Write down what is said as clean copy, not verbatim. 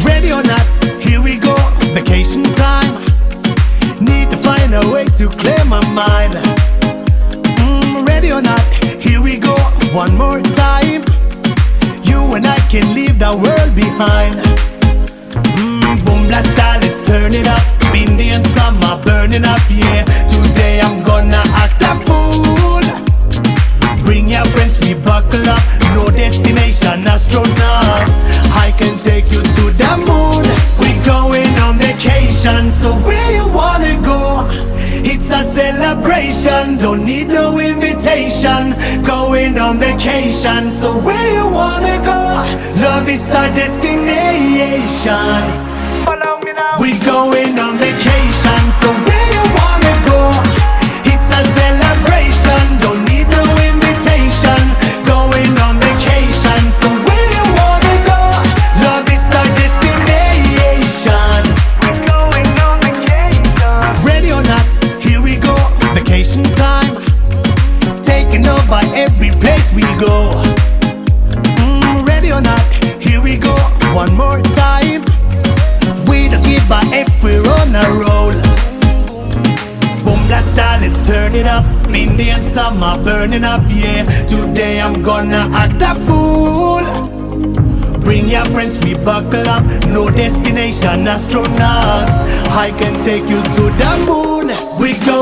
Ready or not, here we go, vacation time. Need to find a way to clear my mind. Ready or not, here we go, one more time. You and I can leave the world behind. Boom blast style, let's turn it up. Indian summer burning up, yeah. Today I'm gonna act a fool. Bring your friends, we buckle up. No destination, astronaut. I can take you to the moon. We're going on vacation, so where you wanna go? It's a celebration, don't need no invitation. Going on vacation, so where you wanna go? Love is our destination. Follow me now. We're going on vacation, so where you wanna go? It's a celebration, don't need no invitation. Going on vacation, so where you wanna go? Love is our destination. We're going on vacation. Ready or not, here we go, vacation time. Taking over every place we go. Ready or not, here we go, one more time. We don't give a F, we're on a roll. Boom blast style, let's turn it up. Indian summer burning up, yeah. Today I'm gonna act a fool. Bring your friends, we buckle up. No destination, astronaut. I can take you to the moon. We go